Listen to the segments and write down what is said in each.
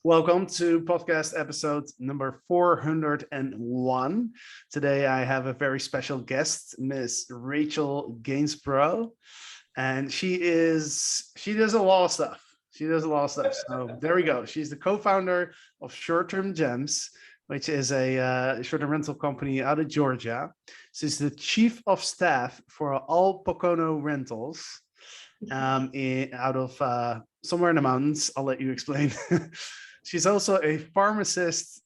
Welcome to podcast episode number 401. Today I have a very special guest, Miss Rachel Gainsbrugh, and she does a lot of stuff. So there we go. She's the co-founder of Short-Term Gems, which is a short-term rental company out of Georgia. She's the chief of staff for All Pocono Rentals, out of somewhere in the mountains. I'll let you explain. She's also a pharmacist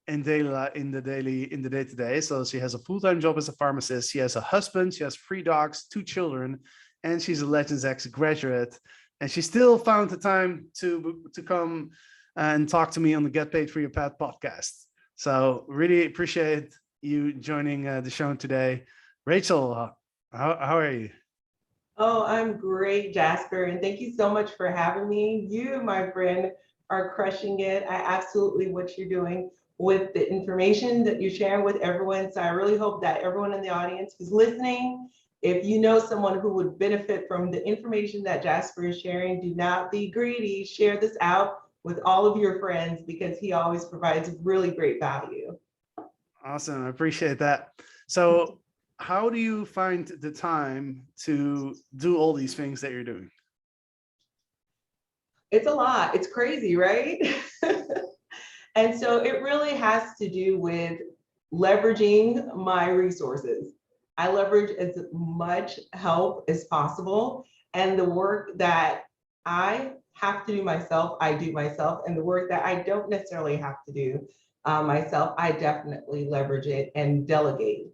in the day-to-day. So she has a full-time job as a pharmacist. She has a husband. She has 3 dogs, 2 children, and she's a Legends X graduate. And she still found the time to come and talk to me on the Get Paid for Your Pet podcast. So really appreciate you joining the show today. Rachel, how are you? Oh, I'm great, Jasper. And thank you so much for having me. You, my friend, are crushing it. I absolutely what you're doing with the information that you're sharing with everyone. So I really hope that everyone in the audience who's listening, if you know someone who would benefit from the information that Jasper is sharing, do not be greedy. Share this out with all of your friends because he always provides really great value. Awesome. I appreciate that. So how do you find the time to do all these things that you're doing? It's a lot. It's crazy, right? And so it really has to do with leveraging my resources. I leverage as much help as possible. And the work that I have to do myself, I do myself. And the work that I don't necessarily have to do myself, I definitely leverage it and delegate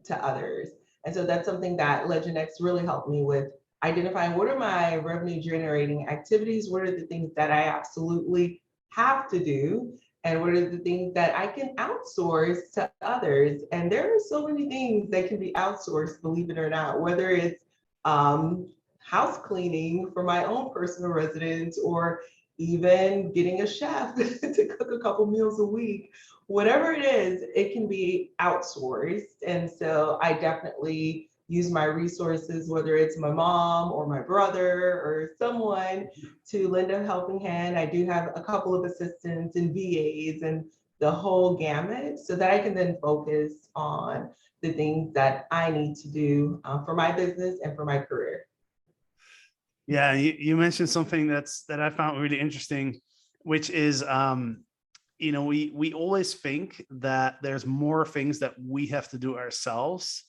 to others. And so that's something that Legend X really helped me with, identifying what are my revenue generating activities, what are the things that I absolutely have to do, and what are the things that I can outsource to others. And there are so many things that can be outsourced, believe it or not, whether it's house cleaning for my own personal residence, or even getting a chef to cook a couple meals a week. Whatever it is, it can be outsourced. And so I definitely use my resources, whether it's my mom or my brother or someone, to lend a helping hand. I do have a couple of assistants and VAs and the whole gamut, so that I can then focus on the things that I need to do for my business and for my career. Yeah, you mentioned something that I found really interesting, which is, we always think that there's more things that we have to do ourselves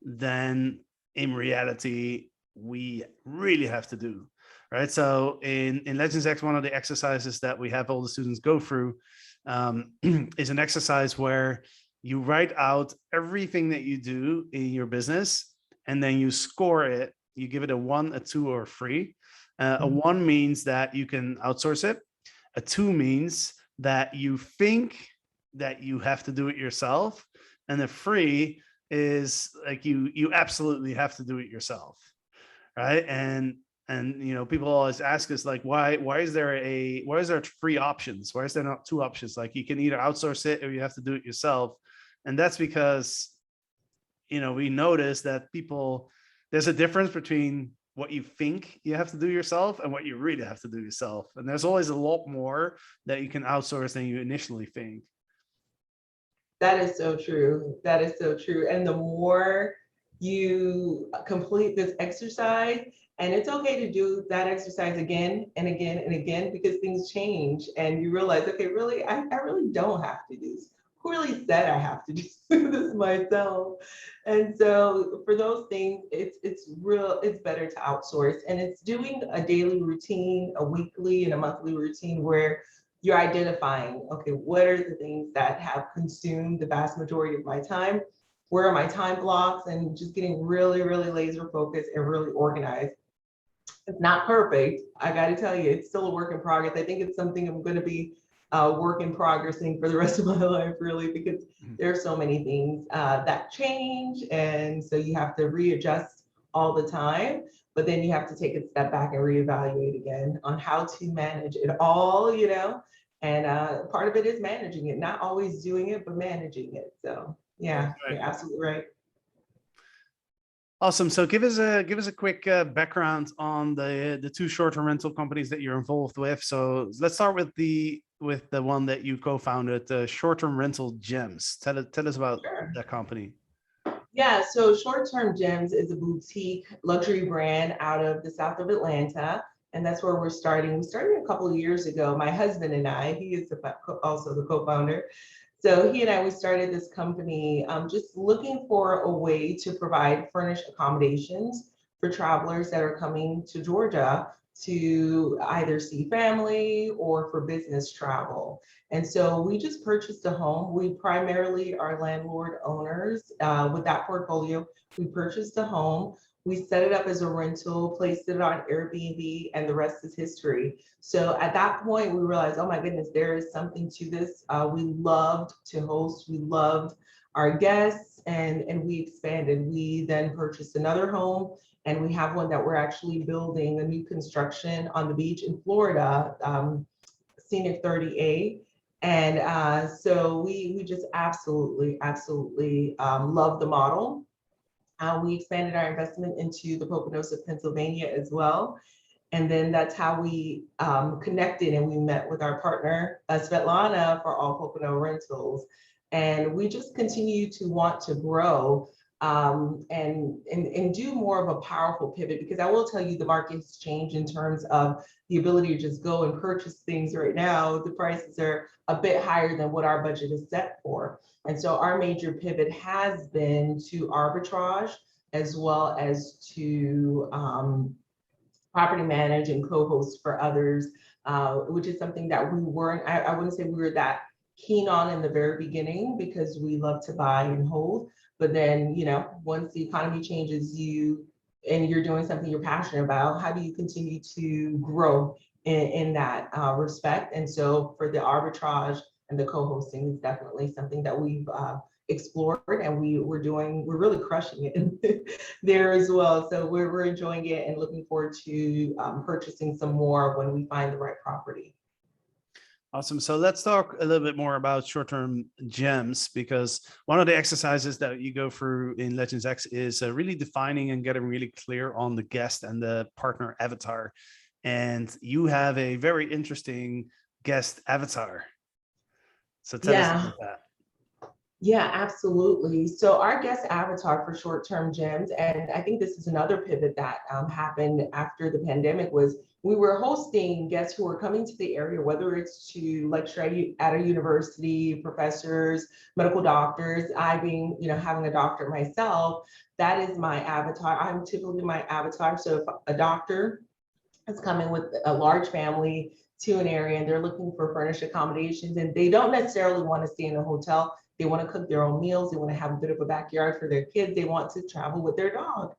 than in reality we really have to do, right? So in Legends X, one of the exercises that we have all the students go through is an exercise where you write out everything that you do in your business, and then you score it. You give it a 1, a 2, or a 3. A 1 means that you can outsource it. A 2 means that you think that you have to do it yourself. And a 3 is like you absolutely have to do it yourself, right? And people always ask us, like, why is there 3 options? Why is there not 2 options? Like, you can either outsource it or you have to do it yourself. And that's because we notice that there's a difference between what you think you have to do yourself and what you really have to do yourself. And there's always a lot more that you can outsource than you initially think. That is so true. That is so true. And the more you complete this exercise, and it's okay to do that exercise again and again and again, because things change and you realize, okay, really, I really don't have to do this. Who really said I have to do this myself? And so for those things, it's better to outsource. And it's doing a daily routine, a weekly and a monthly routine, where you're identifying, okay, what are the things that have consumed the vast majority of my time? Where are my time blocks? And just getting really, really laser focused and really organized. It's not perfect. I got to tell you, it's still a work in progress. I think it's something I'm going to be work in progressing for the rest of my life, really, because there are so many things that change. And so you have to readjust all the time, but then you have to take a step back and reevaluate again on how to manage it all, and part of it is managing it, not always doing it, but managing it. So yeah, right. You're absolutely right. Awesome. So give us a quick background on the two short-term rental companies that you're involved with. So let's start with the one that you co-founded, the short-term rental gems. Tell us about Sure. that company. Yeah, so Short Term Gems is a boutique luxury brand out of the south of Atlanta, and that's where we're starting. We started a couple of years ago. My husband and I, he is also the co-founder. So he and I, we started this company just looking for a way to provide furnished accommodations for travelers that are coming to Georgia to either see family or for business travel. And so we just purchased a home. We primarily are landlord owners with that portfolio. We purchased a home. We set it up as a rental, placed it on Airbnb, and the rest is history. So at that point, we realized, oh my goodness, there is something to this. We loved to host. We loved our guests, and we expanded. We then purchased another home, and we have one that we're actually building, a new construction on the beach in Florida, Scenic 30A. And so we just absolutely love the model. We expanded our investment into the Poconos of Pennsylvania as well. And then that's how we connected, and we met with our partner, Svetlana, for All Pocono Rentals. And we just continue to want to grow and do more of a powerful pivot, because I will tell you the market's changed in terms of the ability to just go and purchase things right now. The prices are a bit higher than what our budget is set for. And so our major pivot has been to arbitrage as well as to property manage and co-host for others, which is something that we weren't, I wouldn't say we were that keen on in the very beginning, because we love to buy and hold. But then, once the economy changes, and you're doing something you're passionate about, how do you continue to grow in that respect? And so for the arbitrage and the co-hosting is definitely something that we've explored, and we're really crushing it there as well. So we're enjoying it and looking forward to purchasing some more when we find the right property. Awesome. So let's talk a little bit more about short-term gems, because one of the exercises that you go through in Legends X is really defining and getting really clear on the guest and the partner avatar. And you have a very interesting guest avatar. So tell us Yeah. about that. Yeah, absolutely. So our guest avatar for short-term gems, and I think this is another pivot that happened after the pandemic, was we were hosting guests who were coming to the area, whether it's to lecture at a university, professors, medical doctors. I being, having a doctor myself, that is my avatar. I'm typically my avatar. So if a doctor is coming with a large family to an area and they're looking for furnished accommodations, and they don't necessarily want to stay in a hotel, they want to cook their own meals, they want to have a bit of a backyard for their kids, they want to travel with their dog.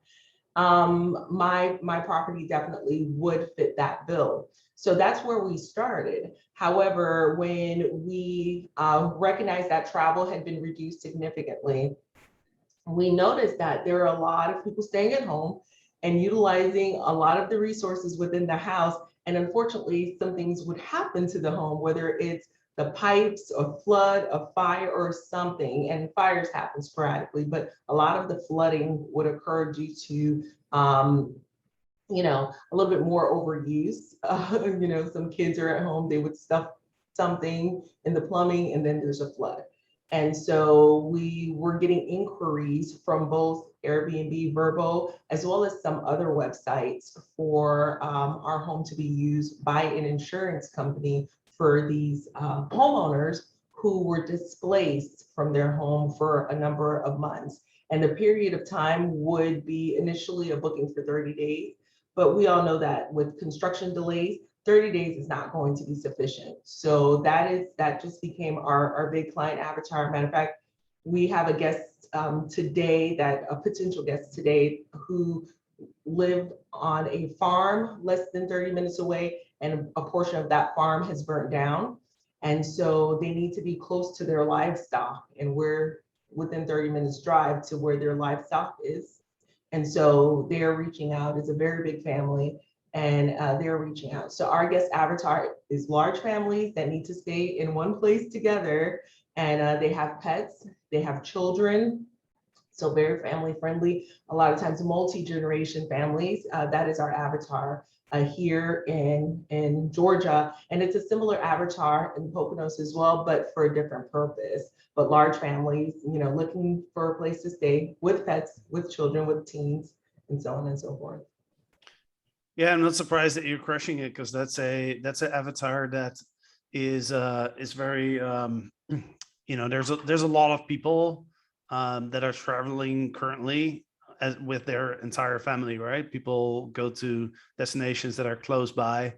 My property definitely would fit that bill. So that's where we started. However, when we recognized that travel had been reduced significantly, we noticed that there are a lot of people staying at home and utilizing a lot of the resources within the house. And unfortunately, some things would happen to the home, whether it's the pipes, a flood, a fire, or something. And fires happen sporadically, but a lot of the flooding would occur due to a little bit more overuse. Some kids are at home, they would stuff something in the plumbing, and then there's a flood. And so we were getting inquiries from both Airbnb, Verbo, as well as some other websites for our home to be used by an insurance company for these homeowners who were displaced from their home for a number of months. And the period of time would be initially a booking for 30 days. But we all know that with construction delays, 30 days is not going to be sufficient. So that just became our big client avatar. Matter of fact, we have a guest today, a potential guest today, who lived on a farm less than 30 minutes away, and a portion of that farm has burnt down. And so they need to be close to their livestock, and we're within 30 minutes drive to where their livestock is. And so they're reaching out. It's a very big family, and they're reaching out. So our guest avatar is large families that need to stay in one place together, and they have pets, they have children. So very family friendly, a lot of times multi-generation families. That is our avatar here in Georgia. And it's a similar avatar in Poconos as well, but for a different purpose. But large families, looking for a place to stay with pets, with children, with teens, and so on and so forth. Yeah, I'm not surprised that you're crushing it, because that's an avatar that is very there's a lot of people that are traveling currently with their entire family, right? People go to destinations that are close by,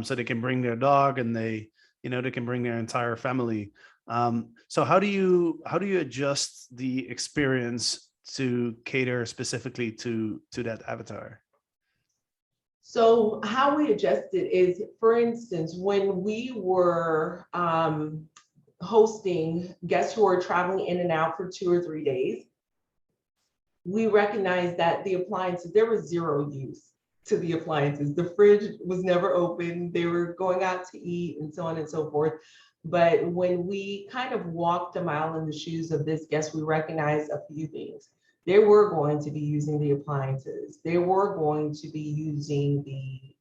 so they can bring their dog, and they can bring their entire family. So how do you adjust the experience to cater specifically to that avatar? So how we adjusted is, for instance, when we were hosting guests who are traveling in and out for 2 or 3 days, we recognized that the appliances, there was zero use to the appliances. The fridge was never open. They were going out to eat and so on and so forth. But when we kind of walked a mile in the shoes of this guest, we recognized a few things. They were going to be using the appliances. They were going to be using the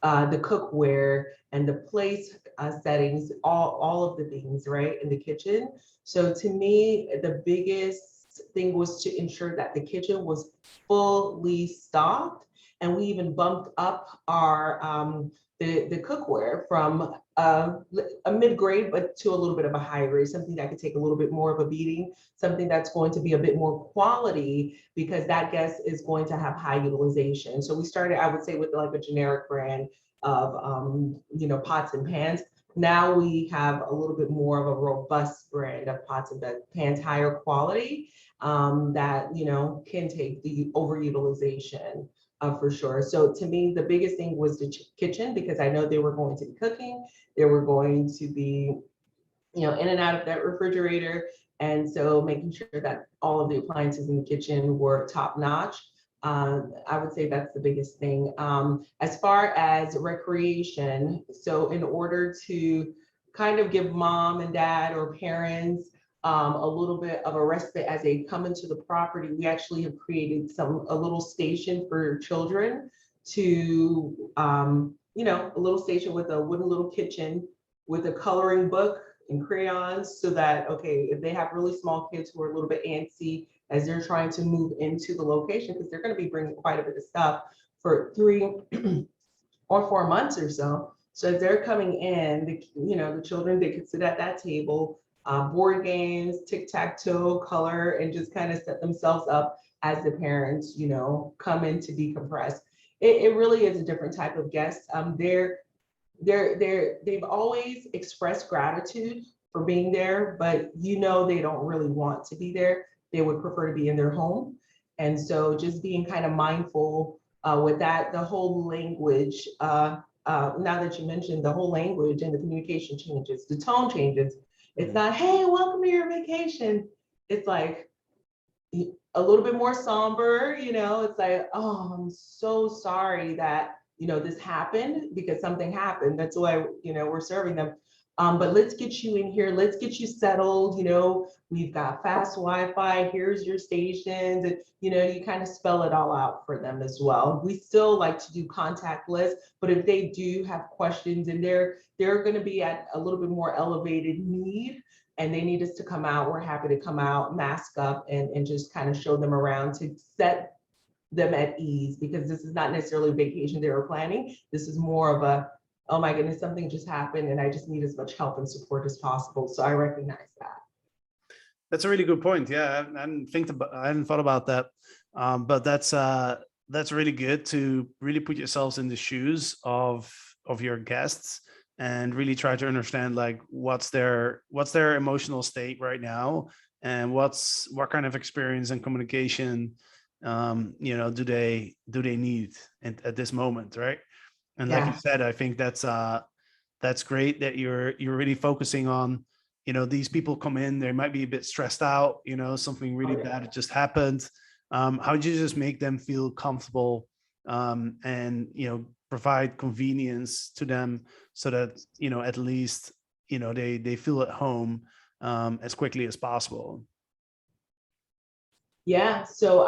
cookware and the place settings, all of the things, right, in the kitchen. So to me, the biggest thing was to ensure that the kitchen was fully stocked. And we even bumped up our the cookware from a mid-grade, but to a little bit of a high grade, something that could take a little bit more of a beating, something that's going to be a bit more quality, because that guest is going to have high utilization. So we started, I would say, with like a generic brand of pots and pans. Now we have a little bit more of a robust brand of pots and pans, higher quality, that can take the overutilization for sure. So to me, the biggest thing was the kitchen, because I know they were going to be cooking, they were going to be, in and out of that refrigerator. And so making sure that all of the appliances in the kitchen were top notch. I would say that's the biggest thing. As far as recreation, so in order to kind of give mom and dad or parents a little bit of a respite as they come into the property, we actually have created a little station for children to, a little station with a wooden little kitchen with a coloring book and crayons, so that, okay, if they have really small kids who are a little bit antsy as they're trying to move into the location, because they're going to be bringing quite a bit of stuff for 3 or 4 months or so. So as they're coming in, the children, they could sit at that table, board games, tic-tac-toe, color, and just kind of set themselves up as the parents, come in to decompress. It really is a different type of guest. They've always expressed gratitude for being there, but they don't really want to be there. They would prefer to be in their home. And so just being kind of mindful with that, the whole language, now that you mentioned, the whole language and the communication changes, the tone changes. It's not, hey, welcome to your vacation. It's like a little bit more somber, it's like, oh, I'm so sorry that, this happened, because something happened. That's why, we're serving them. But let's get you in here. Let's get you settled. We've got fast Wi-Fi. Here's your stations. And, you kind of spell it all out for them as well. We still like to do contactless, but if they do have questions and they're going to be at a little bit more elevated need and they need us to come out, we're happy to come out, mask up, and just kind of show them around to set them at ease, because this is not necessarily a vacation they were planning. This is more of a, oh my goodness, something just happened and I just need as much help and support as possible. So I recognize that. That's a really good point. Yeah, I hadn't thought about that, but that's really good to really put yourselves in the shoes of your guests and really try to understand like what's their emotional state right now, and what kind of experience and communication do they need at this moment, right? And like you said, I think that's great that you're really focusing on, these people come in, they might be a bit stressed out, something really bad just happened. How do you just make them feel comfortable, and provide convenience to them, so that at least they feel at home as quickly as possible? Yeah, so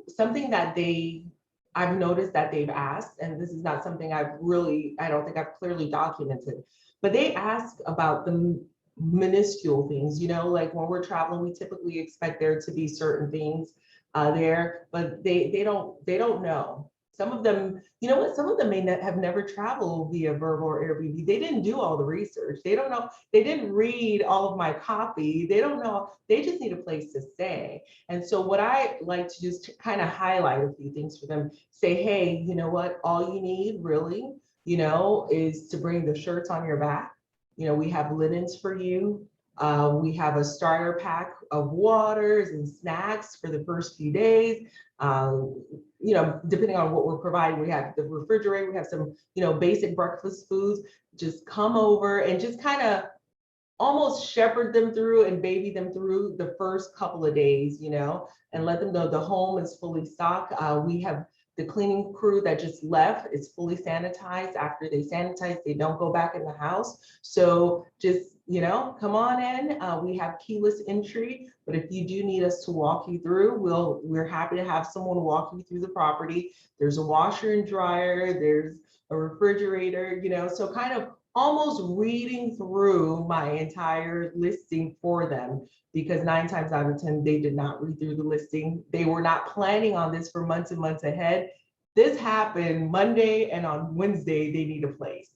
something that I've noticed that they've asked, and this is not something I don't think I've clearly documented, but they ask about the minuscule things, like when we're traveling, we typically expect there to be certain things there, but they don't know. Some of them, you know what, some of them may not have never traveled via Verbo or Airbnb. They didn't do all the research. They don't know, they didn't read all of my copy. They don't know, they just need a place to stay. And so what I like to do is to kind of highlight a few things for them, say, hey, you know what, all you need really, is to bring the shirts on your back. We have linens for you. We have a starter pack of waters and snacks for the first few days. Depending on what we're providing, we have the refrigerator, we have some, basic breakfast foods. Just come over and just kind of almost shepherd them through and baby them through the first couple of days, and let them know the home is fully stocked. We have the cleaning crew that just left. It's fully sanitized. After they sanitize, they don't go back in the house. So just, come on in. We have keyless entry, but if you do need us to walk you through, we're happy to have someone walk you through the property. There's a washer and dryer, there's a refrigerator, so kind of almost reading through my entire listing for them, because 9 times out of 10, they did not read through the listing. They were not planning on this for months and months ahead. This happened Monday, and on Wednesday, they need a place.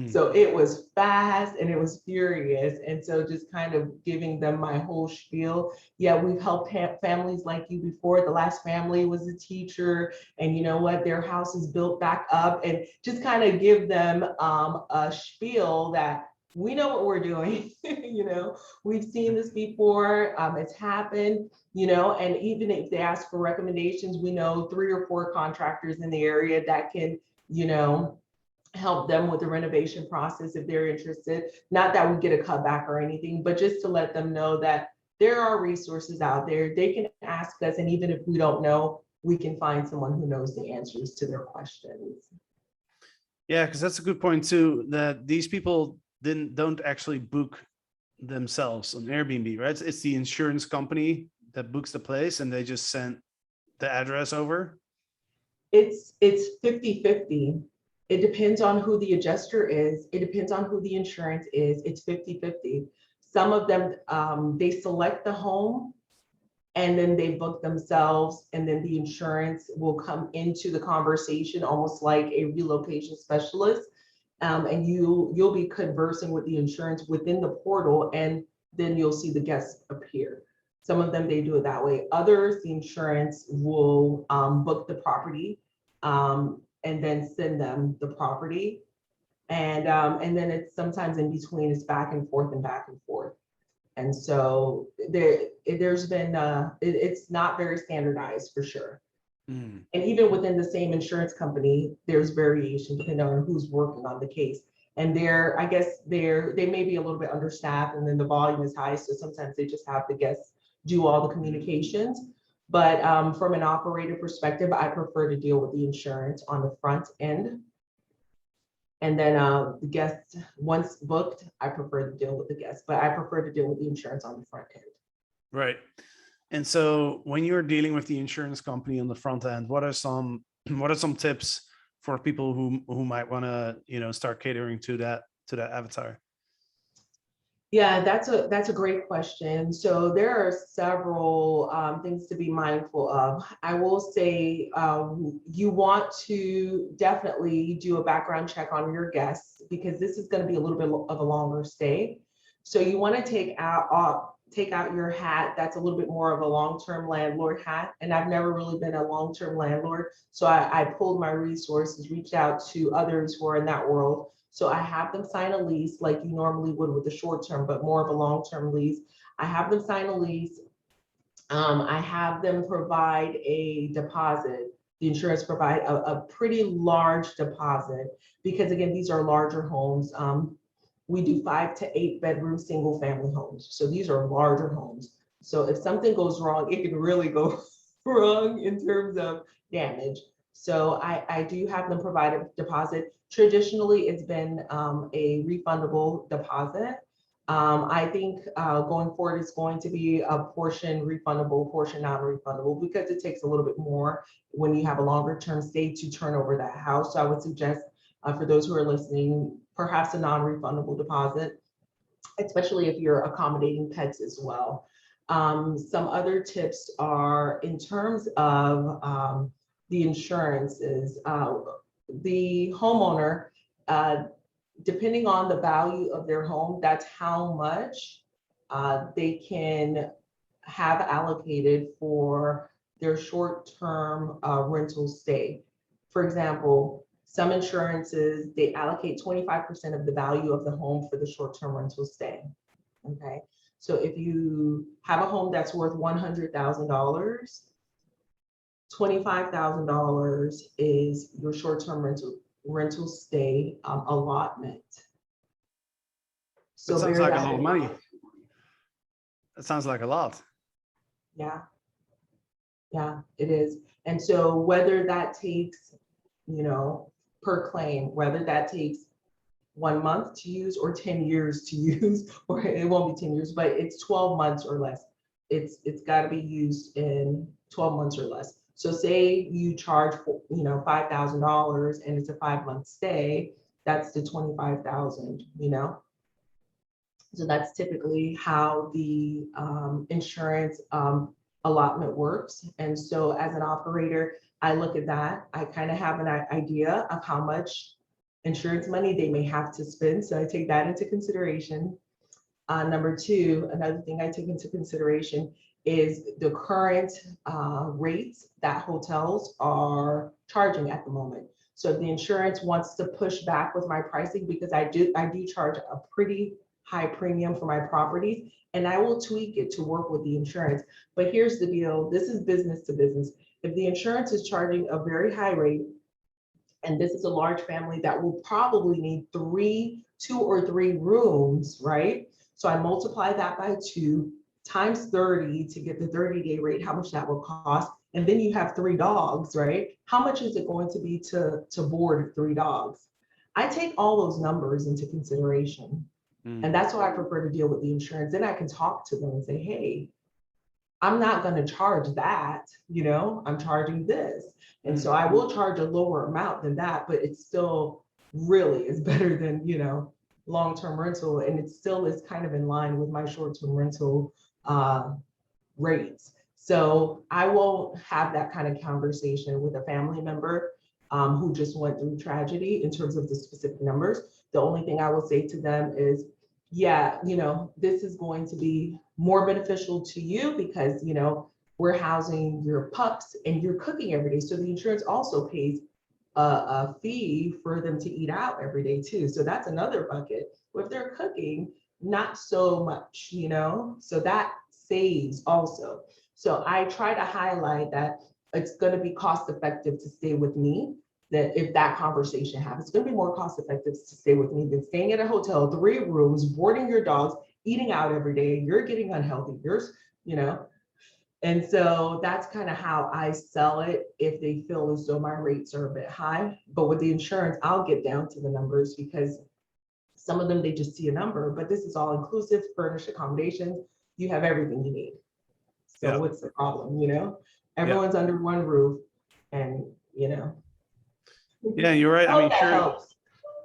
So it was fast and it was furious. And so just kind of giving them my whole spiel. Yeah, we've helped families like you before. The last family was a teacher, and you know what, their house is built back up, and just kind of give them a spiel that we know what we're doing. We've seen this before. It's happened, and even if they ask for recommendations, we know 3 or 4 contractors in the area that can, help them with the renovation process if they're interested. Not that we get a cutback or anything, but just to let them know that there are resources out there. They can ask us, and even if we don't know, we can find someone who knows the answers to their questions. Yeah, because that's a good point too, that these people don't actually book themselves on Airbnb, right? It's the insurance company that books the place, and they just send the address over. It's 50-50. It depends on who the adjuster is. It depends on who the insurance is. It's 50-50. Some of them, they select the home and then they book themselves, and then the insurance will come into the conversation almost like a relocation specialist. And you'll be conversing with the insurance within the portal, and then you'll see the guests appear. Some of them, they do it that way. Others, the insurance will book the property, and then send them the property. And then it's sometimes in between, it's back and forth and back and forth. And so there's been, it's not very standardized for sure. And even within the same insurance company, there's variation depending on who's working on the case. And I guess they may be a little bit understaffed, and then the volume is high. So sometimes they just have the guests do all the communications. But from an operator perspective, I prefer to deal with the insurance on the front end. And then the guests, once booked, I prefer to deal with the guests, but I prefer to deal with the insurance on the front end. Right. And so when you're dealing with the insurance company on the front end, what are some tips for people who might want to, start catering to that avatar? Yeah, that's a great question. So there are several things to be mindful of. I will say you want to definitely do a background check on your guests, because this is going to be a little bit of a longer stay. So you want to take out your hat. That's a little bit more of a long-term landlord hat. And I've never really been a long-term landlord. So I pulled my resources, reached out to others who are in that world. So I have them sign a lease like you normally would with a short term, but more of a long-term lease. I have them sign a lease. I have them provide a deposit. The insurance provide a pretty large deposit, because again, these are larger homes. We do 5 to 8 bedroom single family homes. So these are larger homes. So if something goes wrong, it can really go wrong in terms of damage. So I do have them provide a deposit. Traditionally, it's been a refundable deposit. I think going forward is going to be a portion refundable, portion non-refundable, because it takes a little bit more when you have a longer term stay to turn over that house. So I would suggest for those who are listening, perhaps a non-refundable deposit, especially if you're accommodating pets as well. Some other tips are in terms of the insurances, the homeowner, depending on the value of their home, that's how much they can have allocated for their short-term rental stay. For example, some insurances, they allocate 25% of the value of the home for the short-term rental stay. Okay, so if you have a home that's worth $100,000, $25,000 is your short-term rental stay allotment. That So sounds bear like a that lot of in money. mind. That sounds like a lot. Yeah, yeah, it is. And so whether that takes, per claim, whether that takes 1 month to use or 10 years to use, or it won't be 10 years, but it's 12 months or less. It's got to be used in 12 months or less. So say you charge for, $5,000 and it's a 5-month stay, that's the 25,000, So that's typically how the insurance allotment works. And so as an operator, I look at that. I kind of have an idea of how much insurance money they may have to spend. So I take that into consideration. Number two, another thing I take into consideration is the current rates that hotels are charging at the moment. So if the insurance wants to push back with my pricing, because I do charge a pretty high premium for my properties, and I will tweak it to work with the insurance. But here's the deal, this is business to business. If the insurance is charging a very high rate, and this is a large family that will probably need 2 or 3 rooms, right? So I multiply that by 2 times 30 to get the 30-day rate, how much that will cost. And then you have 3 dogs, right? How much is it going to be to board 3 dogs? I take all those numbers into consideration. And that's why I prefer to deal with the insurance. Then I can talk to them and say, hey, I'm not going to charge that, I'm charging this. And so I will charge a lower amount than that, but it still really is better than, long-term rental. And it still is kind of in line with my short-term rental rates. So I won't have that kind of conversation with a family member who just went through tragedy in terms of the specific numbers. The only thing I will say to them is, yeah, this is going to be more beneficial to you because, we're housing your pups and you're cooking every day. So the insurance also pays a fee for them to eat out every day too. So that's another bucket. If they're cooking, not so much, so that saves also. So I try to highlight that it's going to be cost effective to stay with me. That if that conversation happens, it's going to be more cost effective to stay with me than staying at a hotel, 3 rooms, boarding your dogs, eating out every day. You're getting unhealthy. And so that's kind of how I sell it if they feel as though my rates are a bit high. But with the insurance, I'll get down to the numbers because some of them, they just see a number, but this is all inclusive, furnished accommodations. You have everything you need. So what's the problem, Everyone's under one roof and, Yeah, you're right. I mean, helps.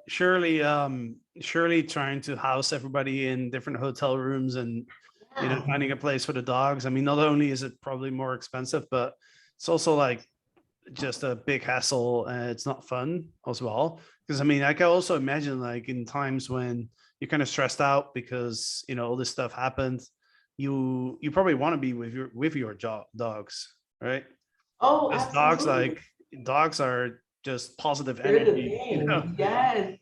surely trying to house everybody in different hotel rooms and finding a place for the dogs. I mean, not only is it probably more expensive, but it's also like just a big hassle and it's not fun as well. Because I mean, I can also imagine like in times when you're kind of stressed out because all this stuff happened, you probably want to be with your dogs, right? Oh, Because absolutely. dogs are just positive They're the energy, thing. Yes.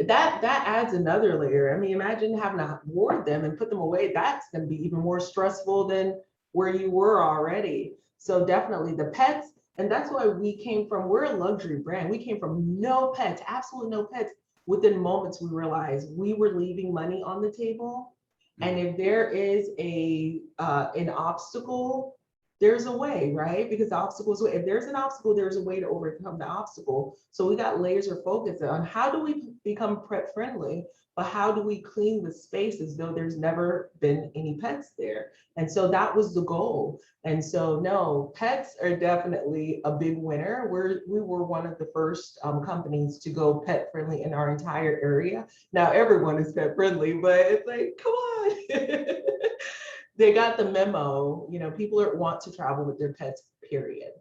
That adds another layer. I mean, imagine having to ward them and put them away. That's going to be even more stressful than where you were already. So definitely the pets, and that's why we're a luxury brand. We came from no pets, absolutely no pets. Within moments, we realized we were leaving money on the table. And if there is an obstacle there's a way, right? Because the obstacle is, if there's an obstacle, there's a way to overcome the obstacle. So we got laser focus on how do we become pet friendly, but how do we clean the space as though there's never been any pets there? And so that was the goal. And so no, pets are definitely a big winner. We were one of the first companies to go pet friendly in our entire area. Now everyone is pet friendly, but it's like, come on. They got the memo, people want to travel with their pets, period.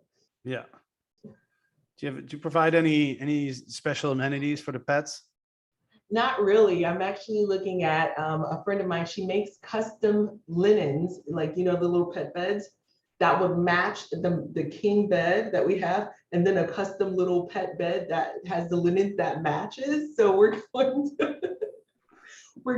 Yeah. Do you provide any special amenities for the pets? Not really. I'm actually looking at a friend of mine. She makes custom linens, like, the little pet beds that would match the king bed that we have, and then a custom little pet bed that has the linens that matches. So we're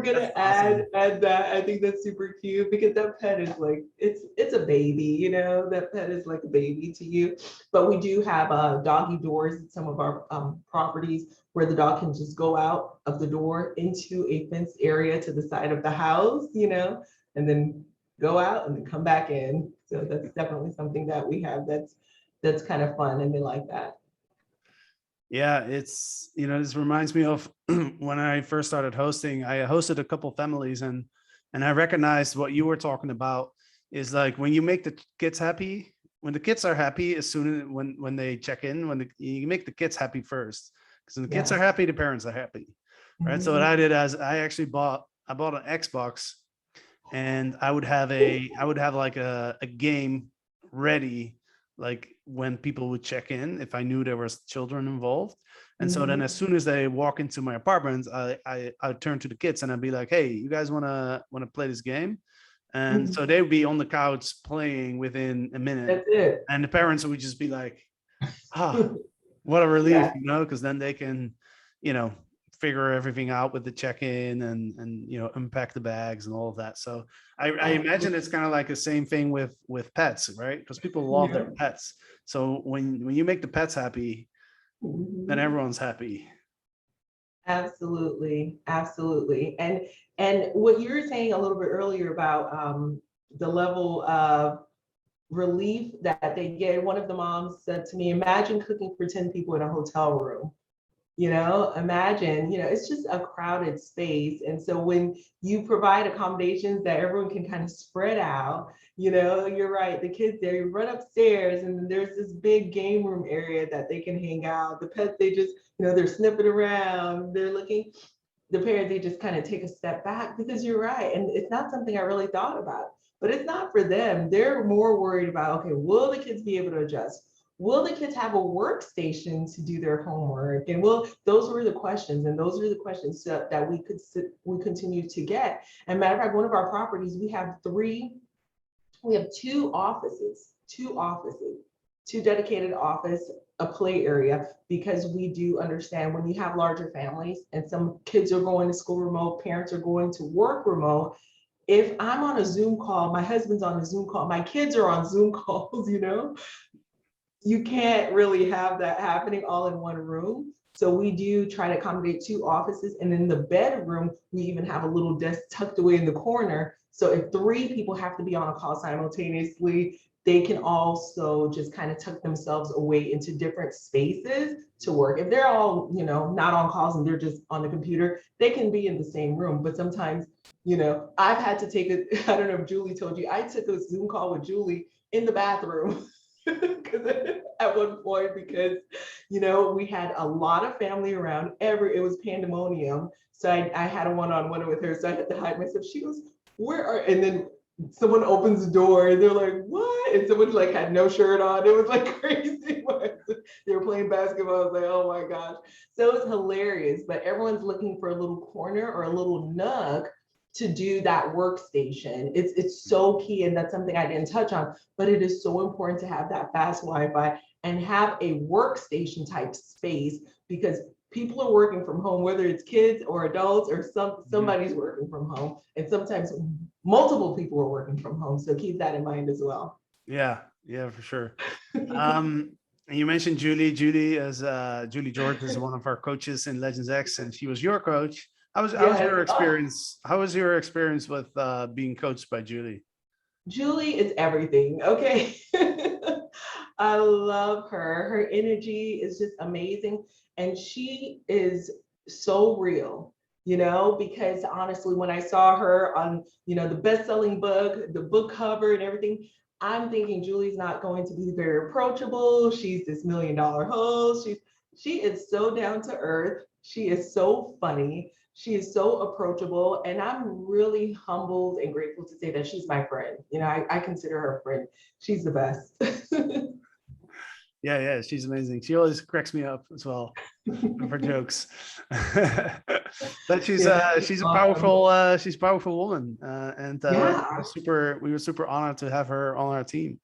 going to add that. I think that's super cute because that pet is like, it's a baby, that pet is like a baby to you. But we do have doggy doors in some of our properties where the dog can just go out of the door into a fenced area to the side of the house, and then go out and then come back in. So that's definitely something that we have that's kind of fun, and they like that. Yeah, it's, this reminds me of when I first started hosting. I hosted a couple families, and I recognized what you were talking about is like when you make the kids happy, when the kids are happy, as soon as when they check in, you make the kids happy first, because when the kids are happy, the parents are happy, right? Mm-hmm. So what I did is I actually bought an Xbox, and I would have like a game ready, like when people would check in, if I knew there was children involved. And so then as soon as they walk into my apartment, I turn to the kids and I'd be like, hey, you guys want to play this game? And so they would be on the couch playing within a minute. That's it. And the parents would just be like, what a relief, because then they can, figure everything out with the check-in and unpack the bags and all of that. So I imagine it's kind of like the same thing with pets, right? Because people love their pets. So when you make the pets happy, then everyone's happy. Absolutely. And what you were saying a little bit earlier about the level of relief that they get. One of the moms said to me, imagine cooking for 10 people in a hotel room. Imagine, it's just a crowded space. And so when you provide accommodations that everyone can kind of spread out, you're right, the kids, they run upstairs and there's this big game room area that they can hang out. The pets, they just, they're sniffing around, they're looking. The parents, they just kind of take a step back, because you're right. And it's not something I really thought about, but it's not for them. They're more worried about, okay, will the kids be able to adjust? Will the kids have a workstation to do their homework? And those were the questions, and those are the questions that we continue to get. And matter of fact, one of our properties, we have two offices, two dedicated office, a play area, because we do understand when you have larger families and some kids are going to school remote, parents are going to work remote. If I'm on a Zoom call, my husband's on a Zoom call, my kids are on Zoom calls, you can't really have that happening all in one room. So we do try to accommodate two offices. And in the bedroom, we even have a little desk tucked away in the corner. So if 3 people have to be on a call simultaneously, they can also just kind of tuck themselves away into different spaces to work. If they're all, not on calls and they're just on the computer, they can be in the same room. But sometimes, I've had to take I don't know if Julie told you, I took a Zoom call with Julie in the bathroom. At one point, because we had a lot of family around, it was pandemonium. So I had a one-on-one with her, so I had to hide myself. She goes, and then someone opens the door and they're like, what? And someone had no shirt on. It was like crazy. They were playing basketball. I was like, oh my gosh. So it's hilarious, but everyone's looking for a little corner or a little nook to do that workstation. It's so key, and that's something I didn't touch on, but it is so important to have that fast Wi-Fi and have a workstation type space, because people are working from home, whether it's kids or adults or somebody's working from home, and sometimes multiple people are working from home. So keep that in mind as well. Yeah, for sure. And you mentioned Julie. Julie George is one of our coaches in Legends X, and she was your coach. How was your experience? How was your experience with being coached by Julie? Julie is everything, okay? I love her. Her energy is just amazing. And she is so real, because honestly, when I saw her on, the best-selling book, the book cover and everything, I'm thinking Julie's not going to be very approachable. She's this million-dollar host. She is so down to earth. She is so funny. She is so approachable. And I'm really humbled and grateful to say that she's my friend. I consider her a friend. She's the best. Yeah, she's amazing. She always cracks me up as well for jokes. But she's Yeah, she's a awesome. powerful woman, and Yeah, we were super honored to have her on our team.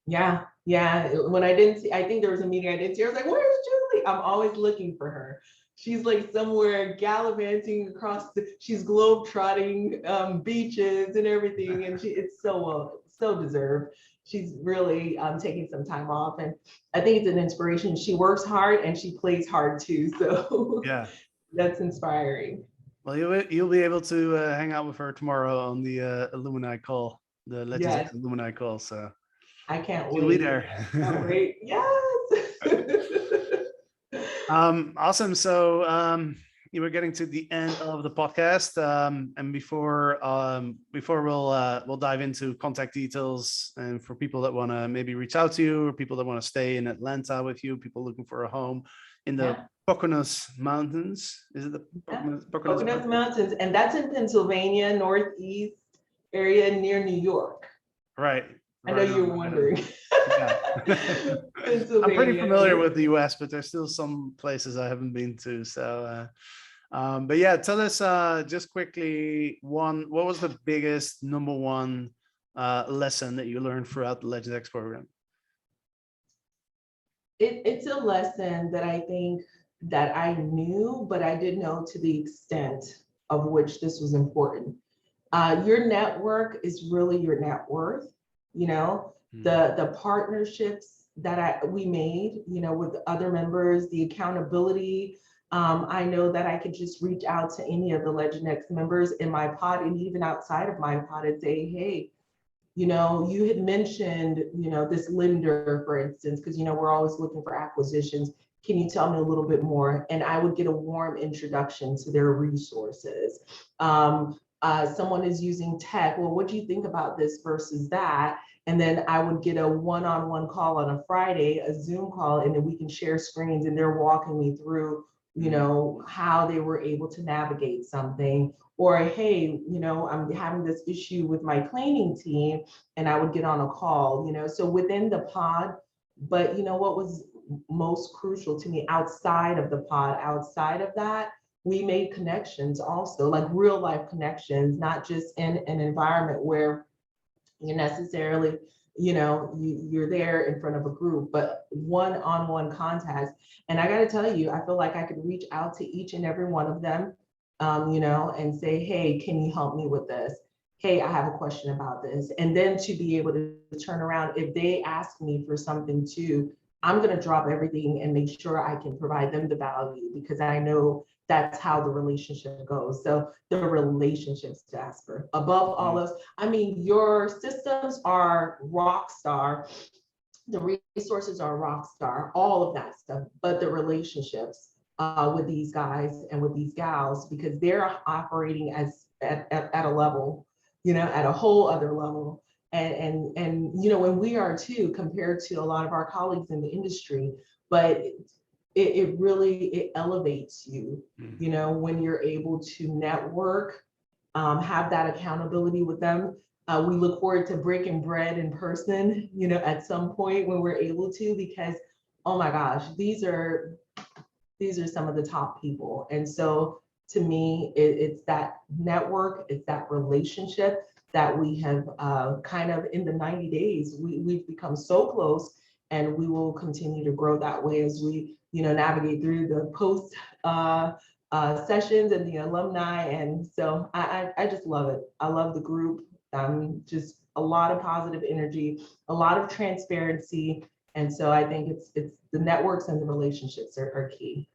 yeah. When I didn't see, I think there was a meeting I didn't see. I was like, "Where's Julie?" I'm always looking for her. She's like somewhere gallivanting across she's globe trotting beaches and everything, and it's so deserved. She's really taking some time off, and I think it's an inspiration. She works hard and she plays hard too, so Yeah. that's inspiring. Well, you'll be able to hang out with her tomorrow on the alumni call, the Legends Yes, X alumni call. So I can't you'll be wait. Can't there. wait. Yes. Awesome. So you were getting to the end of the podcast, and before we'll dive into contact details, and for people that want to maybe reach out to you, or people that want to stay in Atlanta with you, people looking for a home in the Yeah. Poconos Mountains. Is it the Yeah, Poconos Poconos Mountains? Mountains, and that's in Pennsylvania, Northeast area near New York. Right, I know right you on, were right on. wondering. Yeah. I'm pretty Pennsylvania, familiar yeah. with the US, but there's still some places I haven't been to. So, but yeah, tell us just quickly what was the biggest number one lesson that you learned throughout the Legend X program? It's a lesson that I think that I knew, but I didn't know to the extent of which this was important. Your network is really your net worth. You know, Mm. the partnerships that we made, with other members, the accountability. I know that I could just reach out to any of the Legend X members in my pod and even outside of my pod and say, hey, you had mentioned, this lender, for instance, because, we're always looking for acquisitions. Can you tell me a little bit more? And I would get a warm introduction to their resources. Someone is using tech. Well, what do you think about this versus that? And then I would get a one-on-one call on a Friday, a Zoom call, and then we can share screens and they're walking me through, how they were able to navigate something. Or, hey, I'm having this issue with my cleaning team, and I would get on a call, so within the pod. But what was most crucial to me outside of the pod, outside of that, we made connections also, like real life connections, not just in an environment where you're necessarily, you're there in front of a group, but one-on-one contacts. And I got to tell you, I feel like I could reach out to each and every one of them, and say, hey, can you help me with this? Hey, I have a question about this. And then to be able to turn around, if they ask me for something too, I'm going to drop everything and make sure I can provide them the value, because I know that's how the relationship goes. So the relationships, Jasper, above all Mm. else. I mean, your systems are rock star, the resources are rock star, all of that stuff, but the relationships with these guys and with these gals, because they're operating as at a level, at a whole other level. And when we are too, compared to a lot of our colleagues in the industry, but it really elevates you, Mm. when you're able to network, have that accountability with them. We look forward to breaking bread in person, at some point when we're able to, because, oh my gosh, these are some of the top people. And so to me, it's that network, it's that relationship that we have kind of in the 90 days, we've become so close, and we will continue to grow that way as we, navigate through the post sessions and the alumni. And so I just love it. I love the group. Just a lot of positive energy, a lot of transparency. And so I think it's the networks and the relationships are key.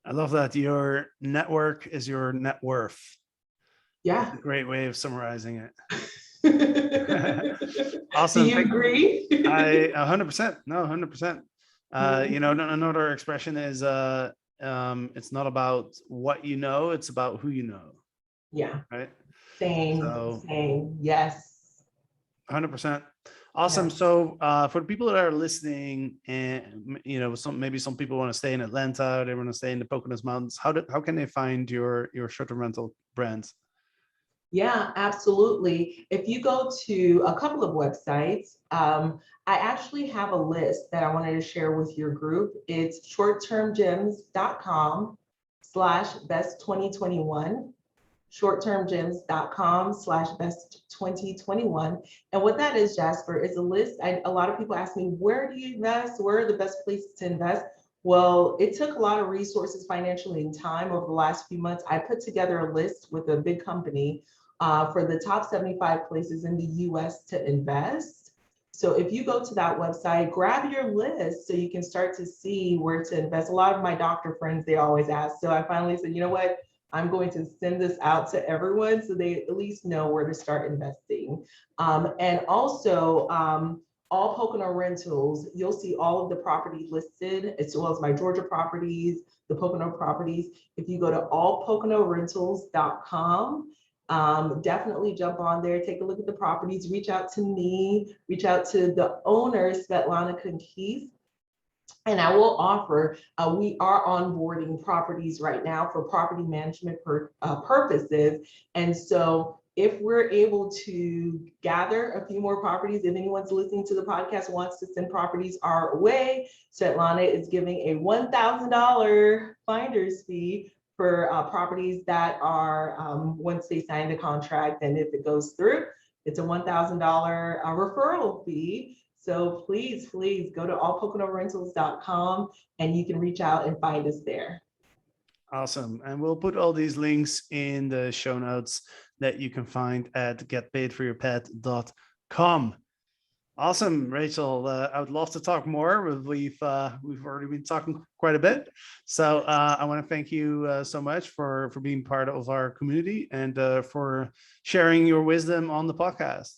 I love that your network is your net worth. That's Yeah. a great way of summarizing it. Awesome. Do you agree? I 100%. No, 100%. Another expression is it's not about what you know, it's about who you know. Yeah. Right. Same. So Same. Yes. 100%. Awesome. Yes. So for the people that are listening, and maybe some people want to stay in Atlanta, they want to stay in the Poconos Mountains. How can they find your short-term rental brands? Yeah, absolutely. If you go to a couple of websites, I actually have a list that I wanted to share with your group. It's shorttermgems.com/best2021, shorttermgems.com/best2021. And what that is, Jasper, is a list. A lot of people ask me, where do you invest? Where are the best places to invest? Well, it took a lot of resources financially and time over the last few months. I put together a list with a big company for the top 75 places in the US to invest. So if you go to that website, grab your list so you can start to see where to invest. A lot of my doctor friends, they always ask. So I finally said, you know what? I'm going to send this out to everyone so they at least know where to start investing. And also, All Pocono Rentals, you'll see all of the properties listed, as well as my Georgia properties, the Pocono properties. If you go to allpoconorentals.com, definitely jump on there, take a look at the properties, reach out to me, reach out to the owner, Svetlana Keith. And I will offer, we are onboarding properties right now for property management purposes. And so if we're able to gather a few more properties, if anyone's listening to the podcast wants to send properties our way, Svetlana is giving a $1,000 finder's fee for properties that are, once they sign the contract, and if it goes through, it's a $1,000 referral fee. So please go to allpoconorentals.com and you can reach out and find us there. Awesome. And we'll put all these links in the show notes that you can find at getpaidforyourpet.com. Awesome, Rachel. I would love to talk more. We've already been talking quite a bit. So I want to thank you so much for being part of our community and for sharing your wisdom on the podcast.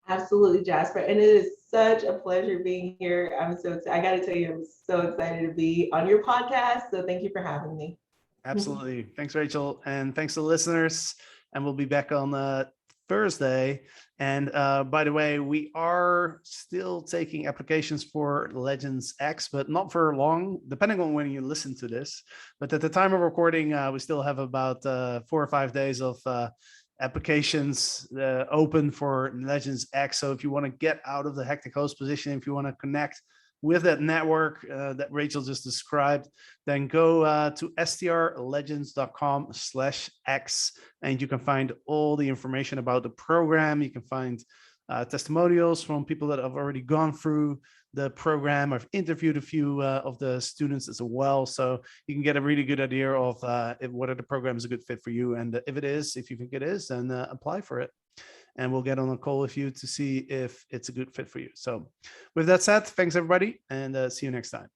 Absolutely, Jasper. And it is such a pleasure being here. I got to tell you, I'm so excited to be on your podcast. So thank you for having me. Absolutely. Thanks, Rachel. And thanks to the listeners. And we'll be back on Thursday. And by the way, we are still taking applications for Legends X, but not for long, depending on when you listen to this. But at the time of recording, we still have about 4 or 5 days of applications open for Legends X. So if you want to get out of the hectic host position, if you want to connect with that network that Rachel just described, then go to strlegends.com/X, and you can find all the information about the program. You can find testimonials from people that have already gone through the program. I've interviewed a few of the students as well, so you can get a really good idea of whether the program is a good fit for you. And if you think it is, then apply for it. And we'll get on a call with you to see if it's a good fit for you. So with that said, thanks everybody, and see you next time.